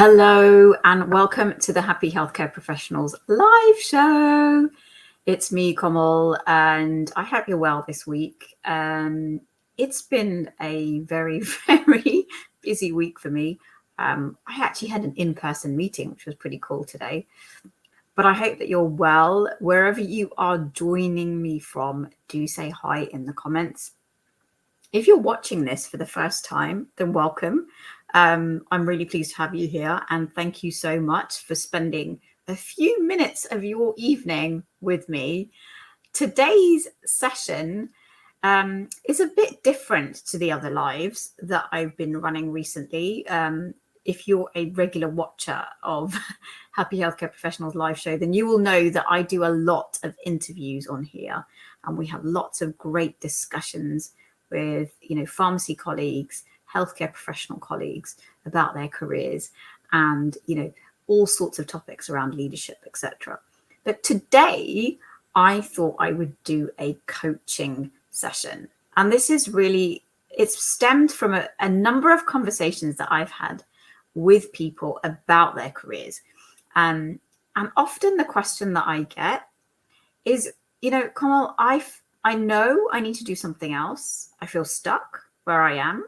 Hello and welcome to the Happy Healthcare Professionals live show. It's me, Komal, and I hope you're well this week. It's been a very, very busy week for me. I actually had an in-person meeting, which was pretty cool today. But I hope that you're well. Wherever you are joining me from, do say hi in the comments. If you're watching this for the first time, then welcome. I'm really pleased to have you here, and thank you so much for spending a few minutes of your evening with me. Today's session is a bit different to the other lives that I've been running recently. If you're a regular watcher of Happy Healthcare Professionals live show, then you will know that I do a lot of interviews on here, and we have lots of great discussions with, pharmacy colleagues, healthcare professional colleagues about their careers and, all sorts of topics around leadership, etc. But today I thought I would do a coaching session. And this is really, it's stemmed from a number of conversations that I've had with people about their careers. And often the question that I get is, Komal, I know I need to do something else. I feel stuck where I am,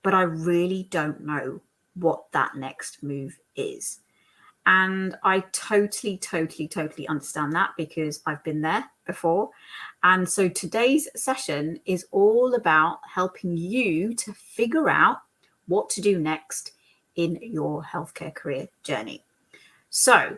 but I really don't know what that next move is. And I totally understand that because I've been there before. And so today's session is all about helping you to figure out what to do next in your healthcare career journey. So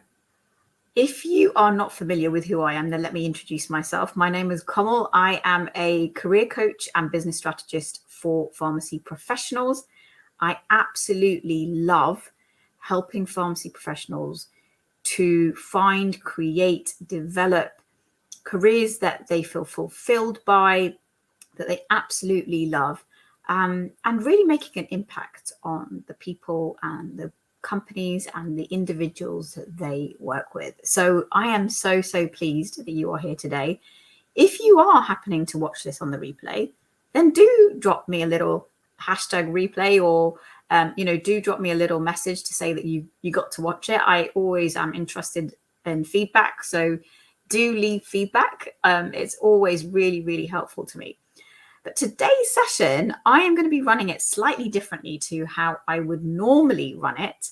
if you are not familiar with who I am, then let me introduce myself. My name is Komal. I am a career coach and business strategist for pharmacy professionals. I absolutely love helping pharmacy professionals to find, create, develop careers that they feel fulfilled by, that they absolutely love, and really making an impact on the people and the companies and the individuals that they work with. So I am so do that you are here today. If you are happening to watch this on the replay, then do drop me a little hashtag replay, or do drop me a little message to say that you got to watch it. I always am interested in feedback, so do leave feedback. It's always really helpful to me. But today's session, I am going to be running it slightly differently to how I would normally run it,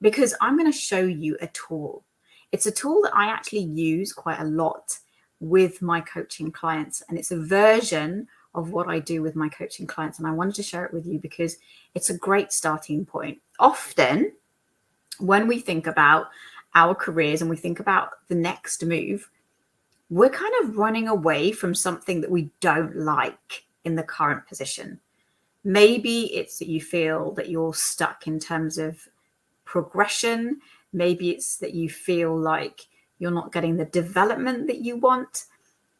because I'm going to show you a tool. It's a tool that I actually use quite a lot with my coaching clients, and it's a version of what I do with my coaching clients, and I wanted to share it with you because it's a great starting point. Often when we think about our careers and we think about the next move, we're kind of running away from something that we don't like in the current position. Maybe it's that you feel that you're stuck in terms of progression. Maybe it's that you feel like you're not getting the development that you want.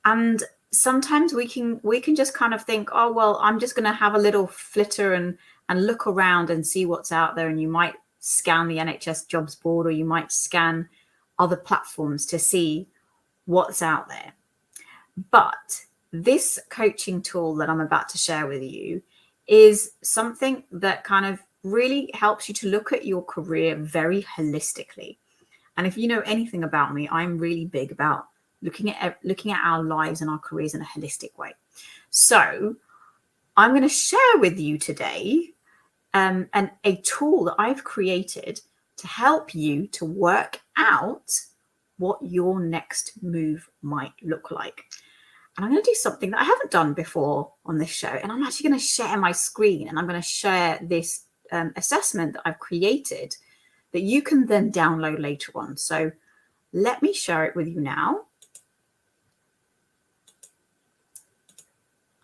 And sometimes we can just kind of think, oh, well, I'm just going to have a little flitter and look around and see what's out there. And you might scan the NHS jobs board, or you might scan other platforms to see what's out there. But this coaching tool that I'm about to share with you is something that kind of really helps you to look at your career very holistically. And if you know anything about me, I'm really big about looking at our lives and our careers in a holistic way. So I'm going to share with you today a tool that I've created to help you to work out what your next move might look like. And I'm going to do something that I haven't done before on this show. And I'm actually going to share my screen, and I'm going to share this assessment that I've created that you can then download later on. So let me share it with you now.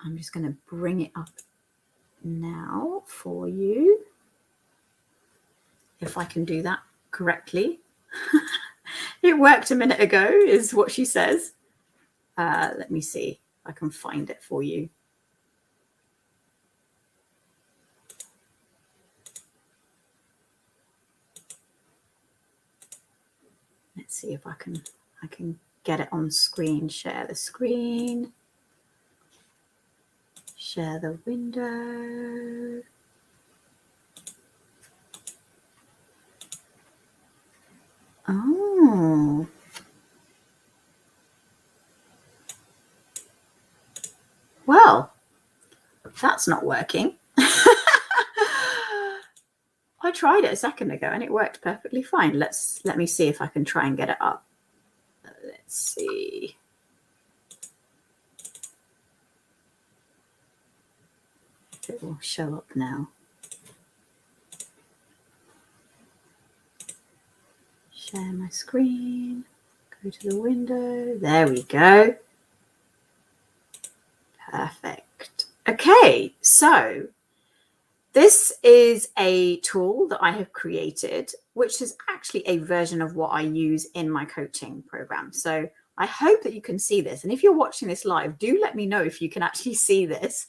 I'm just going to bring it up now for you, if I can do that correctly. It worked a minute ago, is what she says. Let me see if I can find it for you. Let's see if I can get it on screen. Share the screen. Share the window. Oh. Well, that's not working. I tried it a second ago and it worked perfectly fine. Let me see if I can try and get it up. Let's see. If it will show up now. Share my screen. Go to the window. There we go. Perfect. Okay, so this is a tool that I have created, which is actually a version of what I use in my coaching program. So I hope that you can see this. And if you're watching this live, do let me know if you can actually see this,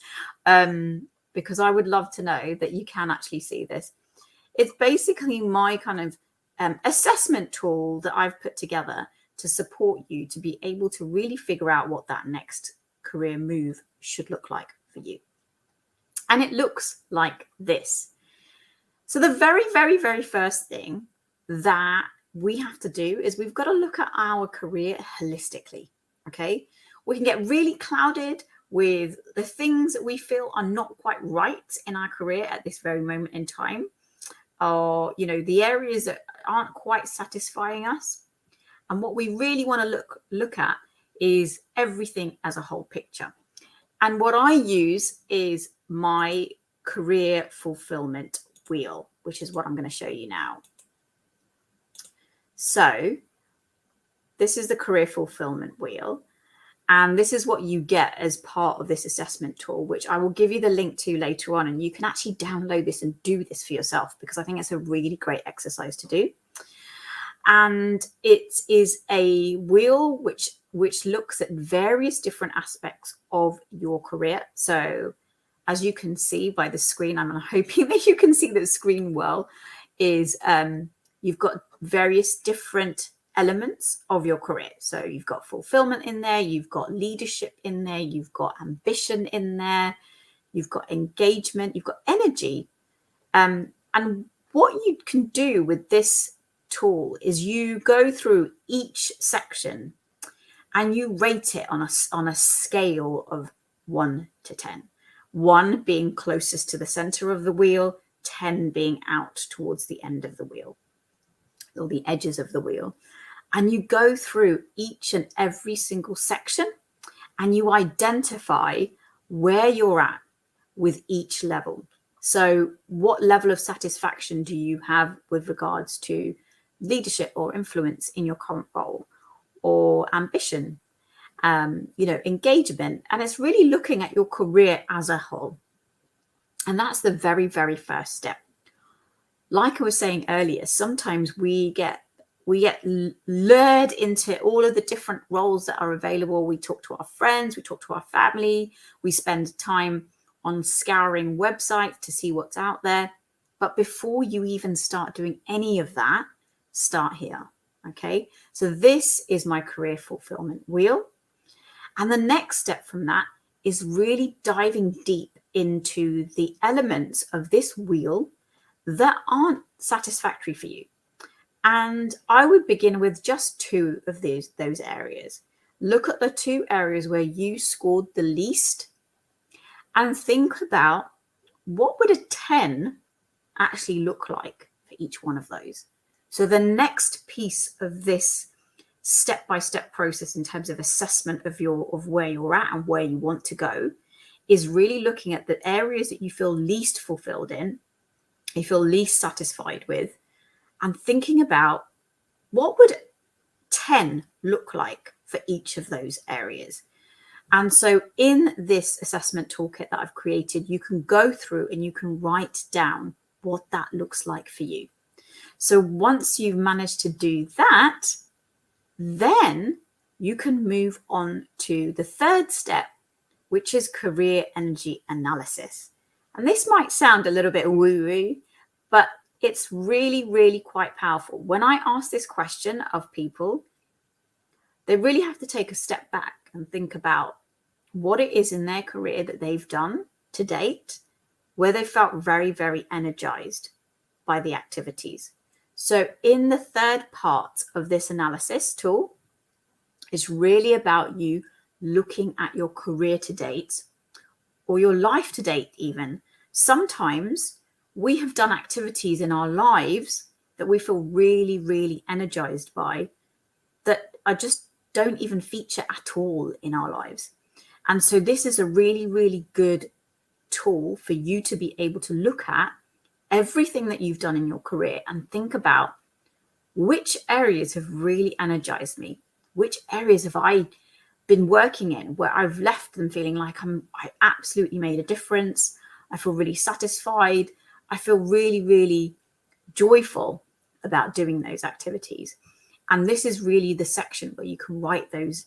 because I would love to know that you can actually see this. It's basically my kind of assessment tool that I've put together to support you to be able to really figure out what that next career move should look like for you. And it looks like this. So the very, very, very first thing that we have to do is we've got to look at our career holistically. Okay. We can get really clouded with the things that we feel are not quite right in our career at this very moment in time, or, you know, the areas that aren't quite satisfying us. And what we really want to look at is everything as a whole picture. And what I use is my career fulfillment wheel, which is what I'm going to show you now. So this is the career fulfillment wheel. And this is what you get as part of this assessment tool, which I will give you the link to later on. And you can actually download this and do this for yourself, because I think it's a really great exercise to do. And it is a wheel which looks at various different aspects of your career. So as you can see by the screen, I'm hoping that you can see the screen well, is you've got various different elements of your career. So you've got fulfillment in there, you've got leadership in there, you've got ambition in there, you've got engagement, you've got energy. And what you can do with this tool is you go through each section and you rate it on a scale of 1 to 10. 1 being closest to the center of the wheel, 10 being out towards the end of the wheel or the edges of the wheel. And you go through each and every single section and you identify where you're at with each level. So what level of satisfaction do you have with regards to leadership or influence in your current role, or ambition, engagement? And it's really looking at your career as a whole. And that's the very, very first step. Like I was saying earlier, sometimes we get lured into all of the different roles that are available. We talk to our friends, we talk to our family, we spend time on scouring websites to see what's out there. But before you even start doing any of that, start here. Okay, so this is my career fulfillment wheel. And the next step from that is really diving deep into the elements of this wheel that aren't satisfactory for you. And I would begin with just 2 of those areas. Look at the 2 areas where you scored the least and think about what would a 10 actually look like for each one of those. So the next piece of this step-by-step process in terms of assessment of where you're at and where you want to go is really looking at the areas that you feel least fulfilled in, you feel least satisfied with, and thinking about what would 10 look like for each of those areas. And so in this assessment toolkit that I've created, you can go through and you can write down what that looks like for you. So once you've managed to do that, then you can move on to the third step, which is career energy analysis. And this might sound a little bit woo-woo, but it's really, really quite powerful. When I ask this question of people, they really have to take a step back and think about what it is in their career that they've done to date, where they felt very, very energized by the activities. So in the third part of this analysis tool, it's really about you looking at your career to date or your life to date even. Sometimes we have done activities in our lives that we feel really, really energized by that are just don't even feature at all in our lives. And so this is a really, really good tool for you to be able to look at everything that you've done in your career and think about which areas have really energized me, which areas have I been working in where I've left them feeling like I absolutely made a difference. I feel really satisfied. I feel really, really joyful about doing those activities. And this is really the section where you can write those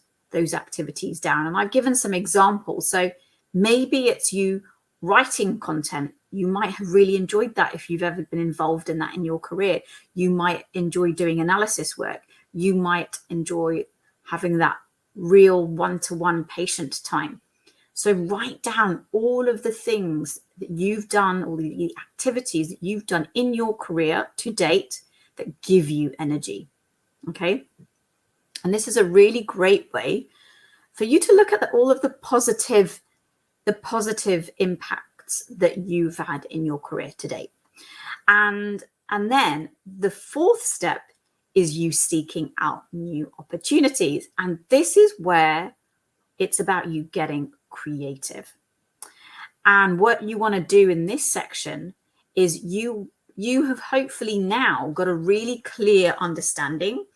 activities down. And I've given some examples. So maybe it's you writing content. You might have really enjoyed that if you've ever been involved in that in your career. You might enjoy doing analysis work. You might enjoy having that real one-to-one patient time. So write down all of the things that you've done, all the activities that you've done in your career to date that give you energy. Okay. And this is a really great way for you to look at all of the positive impacts that you've had in your career to date. And then the fourth step is you seeking out new opportunities. And this is where it's about you getting creative. And what you want to do in this section is you have hopefully now got a really clear understanding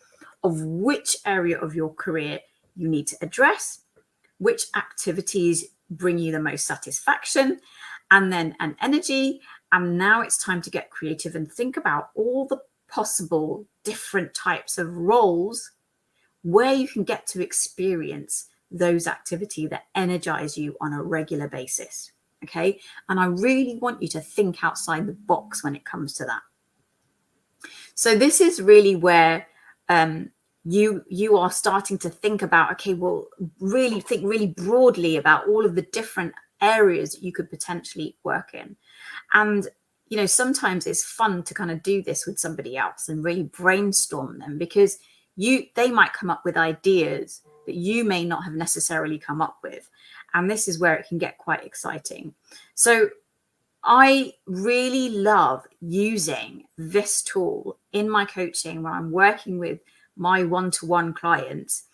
of which area of your career you need to address, which activities bring you the most satisfaction and energy. And now it's time to get creative and think about all the possible different types of roles where you can get to experience those activities that energize you on a regular basis. Okay. And I really want you to think outside the box when it comes to that. So this is really where you are starting to think about, okay, well, really think really broadly about all of the different areas you could potentially work in. And, you know, sometimes it's fun to kind of do this with somebody else and really brainstorm them, because they might come up with ideas that you may not have necessarily come up with. And this is where it can get quite exciting. So I really love using this tool in my coaching when I'm working with my one-to-one clients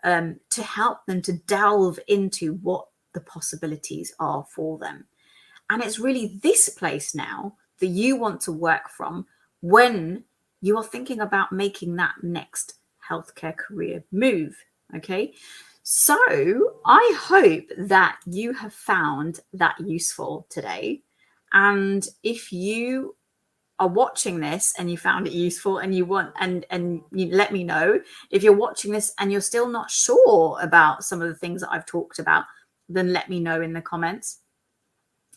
to help them to delve into what the possibilities are for them. And it's really this place now that you want to work from when you are thinking about making that next healthcare career move. Okay. So I hope that you have found that useful today. And if you are watching this and you found it useful and you want, and you let me know if you're watching this and you're still not sure about some of the things that I've talked about, then let me know in the comments.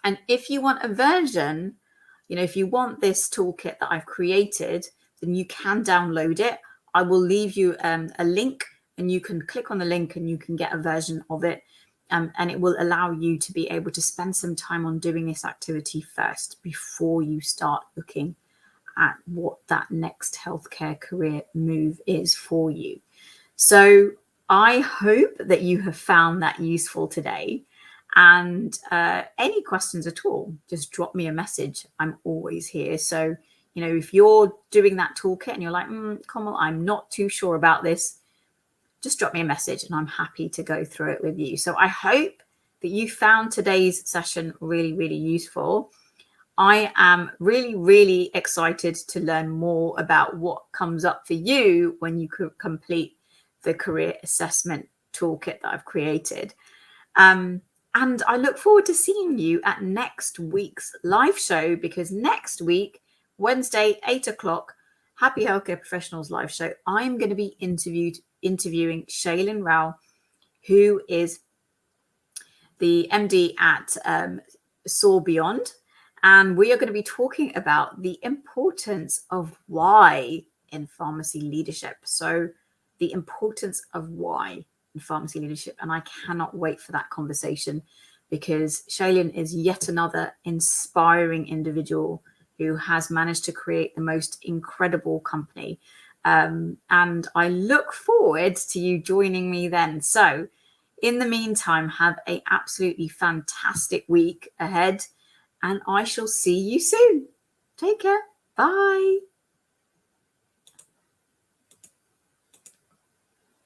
And if you want a version, you know, if you want this toolkit that I've created, then you can download it. I will leave you a link, and you can click on the link and you can get a version of it. And it will allow you to be able to spend some time on doing this activity first before you start looking at what that next healthcare career move is for you. So I hope that you have found that useful today. And any questions at all, just drop me a message. I'm always here. So, you know, if you're doing that toolkit and you're like, Komal, I'm not too sure about this, just drop me a message and I'm happy to go through it with you. So I hope that you found today's session really, really useful. I am really, really excited to learn more about what comes up for you when you complete the career assessment toolkit that I've created. And I look forward to seeing you at next week's live show, because next week, Wednesday, 8 o'clock, Happy Healthcare Professionals live show, I'm going to be interviewing Shailin Rao, who is the MD at Soar Beyond. And we are going to be talking about the importance of why in pharmacy leadership. So the importance of why in pharmacy leadership. And I cannot wait for that conversation, because Shailin is yet another inspiring individual who has managed to create the most incredible company. And I look forward to you joining me then. So in the meantime, have an absolutely fantastic week ahead, and I shall see you soon. Take care. Bye.